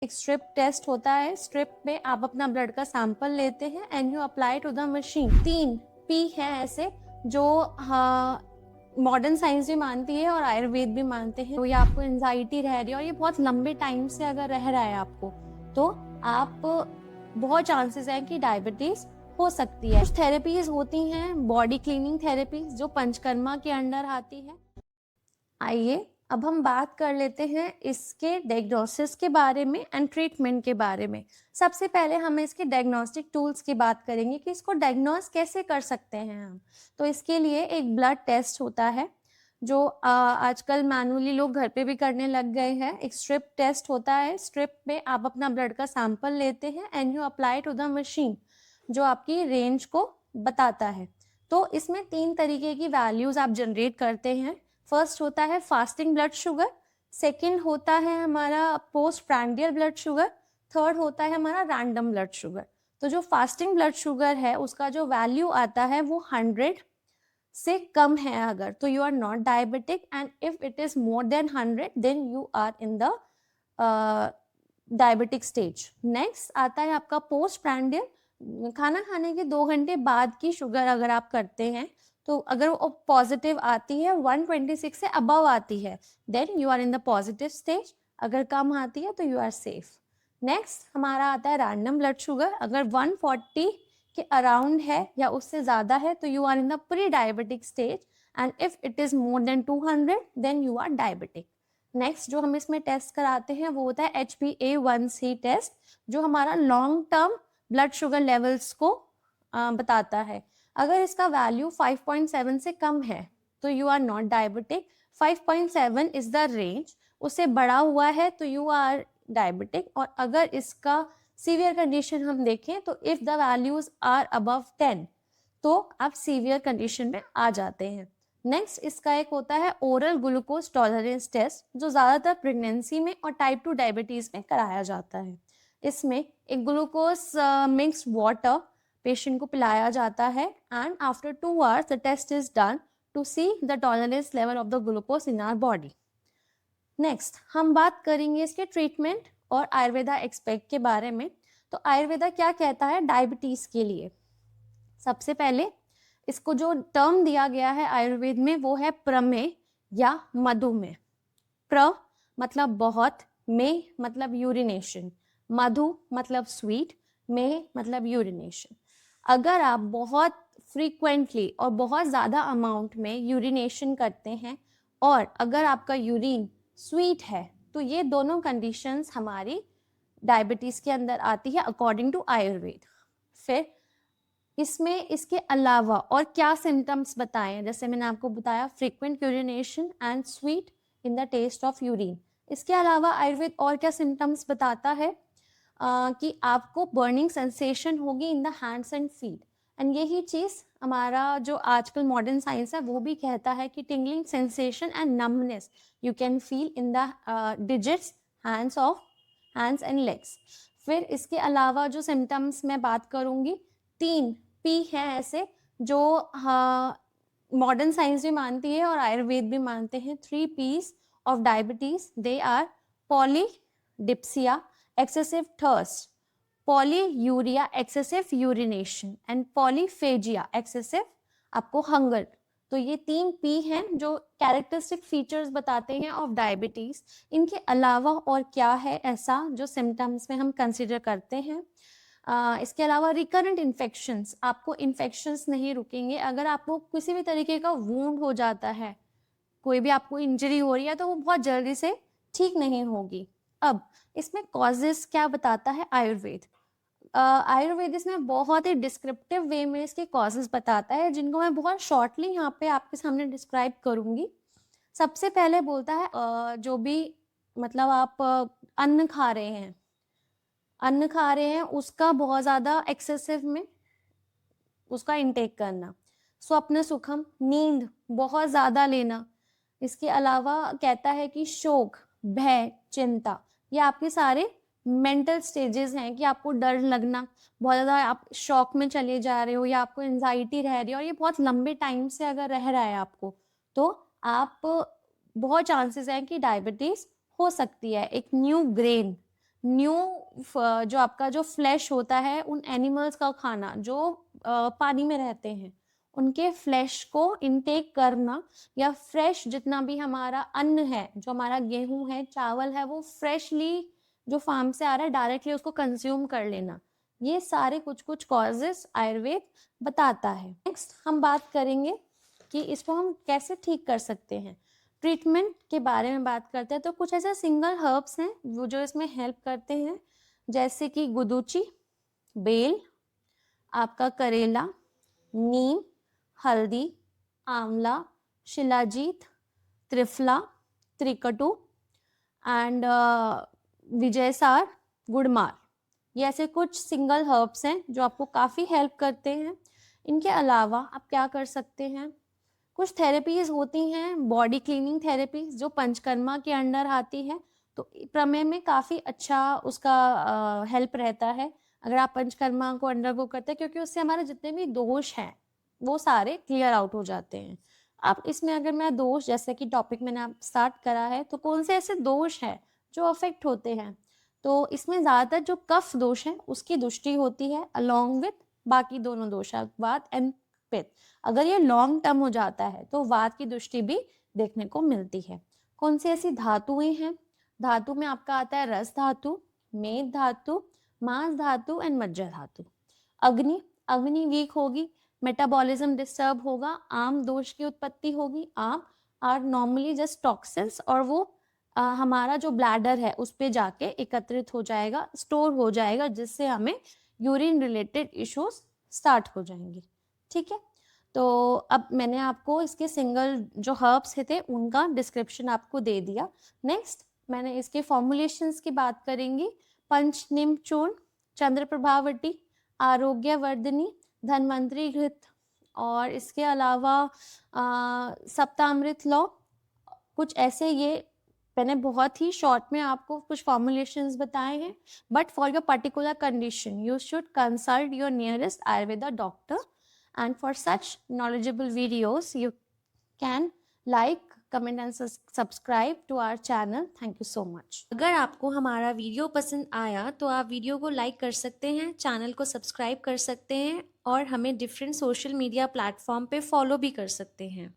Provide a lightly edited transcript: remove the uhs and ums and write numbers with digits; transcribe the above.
एक strip test होता है। स्ट्रिप में आप अपना ब्लड का सैंपल लेते हैं and you apply to the machine. 3 P है ऐसे जो मॉडर्न साइंस भी मानती है और आयुर्वेद भी मानते हैं। तो ये आपको एंजाइटी रह रही है और ये बहुत लंबे टाइम से अगर रह रहा है आपको, तो आप बहुत चांसेस हैं कि डायबिटीज हो सकती है। कुछ थेरेपीज होती हैं, बॉडी क्लीनिंग थेरेपीज, जो पंचकर्मा के अंडर आती है। आइए अब हम बात कर लेते हैं इसके डायग्नोसिस के बारे में एंड ट्रीटमेंट के बारे में। सबसे पहले हम इसके डायग्नोस्टिक टूल्स की बात करेंगे कि इसको डायग्नोस कैसे कर सकते हैं हम। तो इसके लिए एक ब्लड टेस्ट होता है जो आजकल मैनुअली लोग घर पे भी करने लग गए हैं। एक स्ट्रिप टेस्ट होता है। स्ट्रिप में आप अपना ब्लड का सैंपल लेते हैं and you apply to the machine, जो आपकी रेंज को बताता है। तो इसमें 3 तरीके की वैल्यूज आप जनरेट करते हैं। फर्स्ट होता है फास्टिंग ब्लड शुगर, सेकंड होता है हमारा post prandial blood sugar, third होता है हमारा रैंडम ब्लड शुगर। तो जो फास्टिंग ब्लड शुगर है उसका जो वैल्यू आता है वो 100 से कम है अगर, तो you are not diabetic, and if it is more than 100 then you are in the diabetic stage. Next आता है आपका पोस्ट प्रांडियल, खाना खाने के 2 घंटे बाद की शुगर अगर आप करते हैं, तो अगर वो पॉजिटिव आती है 126 से अबव आती है then you are in the positive stage, अगर कम आती है तो यू आर सेफ। नेक्स्ट हमारा आता है रैंडम ब्लड शुगर, अगर 140 के अराउंड है या उससे ज़्यादा है तो you are in the pre diabetic stage, and if it is more than 200 then you are diabetic. Next जो हम इसमें टेस्ट कराते हैं वो होता है HbA1c टेस्ट, जो हमारा long term blood sugar levels को बताता है। अगर इसका वैल्यू 5.7 से कम है तो you are not diabetic, 5.7 is the range, उससे बड़ा हुआ है तो यू आर डायबिटिक, और अगर इसका सीवियर कंडीशन हम देखें तो if the values are above 10 तो आप सीवियर कंडीशन में आ जाते हैं। नेक्स्ट इसका एक होता है ओरल ग्लूकोज टॉलरेंस टेस्ट, जो ज़्यादातर प्रेगनेंसी में और टाइप 2 डायबिटीज़ में कराया जाता है। इसमें एक ग्लूकोज मिक्स्ड वाटर पेशेंट को पिलाया जाता है and after 2 hours the test is done to see the tolerance level of the glucose in our body. Next हम बात करेंगे इसके ट्रीटमेंट और आयुर्वेदा एक्सपेक्ट के बारे में। तो आयुर्वेदा क्या कहता है डायबिटीज़ के लिए? सबसे पहले इसको जो टर्म दिया गया है आयुर्वेद में वो है प्रमेय या मधुमेह। प्र मतलब बहुत, में मतलब यूरिनेशन, मधु मतलब स्वीट, में मतलब यूरिनेशन। अगर आप बहुत फ्रीक्वेंटली और बहुत ज़्यादा अमाउंट में यूरिनेशन करते हैं और अगर आपका यूरिन स्वीट है तो ये दोनों कंडीशंस हमारी डायबिटीज़ के अंदर आती है अकॉर्डिंग टू आयुर्वेद। फिर इसमें इसके अलावा और क्या सिम्टम्स बताएं, जैसे मैंने आपको बताया frequent urination and sweet in the taste of urine. इसके अलावा आयुर्वेद और क्या सिम्टम्स बताता है कि आपको बर्निंग सेंसेशन होगी in the hands and feet, and यही चीज़ हमारा जो आजकल मॉडर्न साइंस है वो भी कहता है कि tingling sensation and numbness you can feel in the digits hands and legs. फिर इसके अलावा जो सिम्टम्स मैं बात करूँगी, 3 पी है ऐसे जो मॉडर्न साइंस भी मानती है और आयुर्वेद भी मानते हैं। 3 P's of diabetes, they are polydipsia excessive thirst, polyuria excessive urination and polyphagia excessive आपको hunger। तो ये 3 पी हैं जो कैरेक्टरिस्टिक फीचर्स बताते हैं ऑफ डायबिटीज। इनके अलावा और क्या है ऐसा जो सिम्टम्स में हम कंसिडर करते हैं? इसके अलावा रिकरेंट इन्फेक्शंस, आपको इन्फेक्शंस नहीं रुकेंगे। अगर आपको किसी भी तरीके का वूंड हो जाता है, कोई भी आपको इंजरी हो रही है, तो वो बहुत जल्दी से ठीक नहीं होगी। अब इसमें कॉजेस क्या बताता है आयुर्वेद? आयुर्वेद इसमें बहुत ही डिस्क्रिप्टिव वे में इसके कॉजेस बताता है, जिनको मैं बहुत शॉर्टली यहाँ पे आपके सामने डिस्क्राइब करूँगी। सबसे पहले बोलता है जो भी मतलब आप अन्न खा रहे हैं उसका बहुत ज़्यादा एक्सेसिव में उसका इंटेक करना। स्वप्न सुखम, नींद बहुत ज़्यादा लेना। इसके अलावा कहता है कि शोक, भय, चिंता, ये आपके सारे मेंटल स्टेजेस हैं कि आपको डर लगना, बहुत ज़्यादा आप शॉक में चले जा रहे हो या आपको एंजाइटी रह रही है और ये बहुत लंबे टाइम से अगर रह रहा है आपको, तो आप बहुत चांसेस हैं कि डायबिटीज़ हो सकती है। एक न्यू ग्रेन न्यू जो आपका जो फ्लैश होता है उन एनिमल्स का खाना जो पानी में रहते हैं, उनके फ्लैश को इनटेक करना, या फ्रेश जितना भी हमारा अन्न है, जो हमारा गेहूं है, चावल है, वो फ्रेशली जो फार्म से आ रहा है डायरेक्टली उसको कंज्यूम कर लेना, ये सारे कुछ कुछ कॉजेस आयुर्वेद बताता है। नेक्स्ट हम बात करेंगे कि इसको हम कैसे ठीक कर सकते हैं। ट्रीटमेंट के बारे में बात करते हैं तो कुछ ऐसे सिंगल हर्ब्स हैं वो जो इसमें हेल्प करते हैं, जैसे कि गुदुची, बेल, आपका करेला, नीम, हल्दी, आंवला, शिलाजीत, त्रिफला, त्रिकटु एंड विजयसार, गुड़मार। ये ऐसे कुछ सिंगल हर्ब्स हैं जो आपको काफ़ी हेल्प करते हैं। इनके अलावा आप क्या कर सकते हैं, कुछ थेरेपीज होती हैं, बॉडी क्लीनिंग थेरेपीज जो पंचकर्मा के अंडर आती है, तो प्रमेय में काफ़ी अच्छा उसका हेल्प रहता है अगर आप पंचकर्मा को अंडरगो करते हैं, क्योंकि उससे हमारे जितने भी दोष हैं वो सारे क्लियर आउट हो जाते हैं। अब इसमें अगर मैं दोष, जैसे कि टॉपिक मैंने आप स्टार्ट करा है, तो कौन से ऐसे दोष हैं जो अफेक्ट होते हैं, तो इसमें ज़्यादातर जो कफ दोष है उसकी दृष्टि होती है अलॉन्ग विथ बाकी दोनों दोष, वात एंड पित्त। अगर ये लॉन्ग टर्म हो जाता है तो वात की दृष्टि भी देखने को मिलती है। कौन सी ऐसी धातुएं हैं, धातु में आपका आता है रस धातु, मेद धातु, मांस धातु एंड मज्जा धातु। अग्नि, अग्नि वीक होगी, मेटाबॉलिज्म डिस्टर्ब होगा, आम दोष की उत्पत्ति होगी। आम आर नॉर्मली जस्ट टॉक्सिन्स, और वो हमारा जो ब्लैडर है उस पे जाके एकत्रित हो जाएगा, स्टोर हो जाएगा, जिससे हमें यूरिन रिलेटेड इश्यूज स्टार्ट हो जाएंगे। ठीक है, तो अब मैंने आपको इसके सिंगल जो हर्ब्स थे उनका डिस्क्रिप्शन आपको दे दिया। नेक्स्ट मैंने इसके फॉर्मुलेशंस की बात करेंगी। पंचनिम चूर्ण, चंद्र प्रभावटी, आरोग्यवर्धिनी, धन्वंतरी घृत, और इसके अलावा सप्तामृत लौ, कुछ ऐसे ये मैंने बहुत ही शॉर्ट में आपको कुछ फॉर्मुलेशंस बताए हैं, but for your particular condition you should consult your nearest Ayurveda doctor, and for such knowledgeable videos you can like, comment and subscribe to our channel. Thank you so much. अगर आपको हमारा video पसंद आया तो आप video को like कर सकते हैं, चैनल को सब्सक्राइब कर सकते हैं, और हमें डिफरेंट सोशल मीडिया प्लेटफॉर्म पे फॉलो भी कर सकते हैं।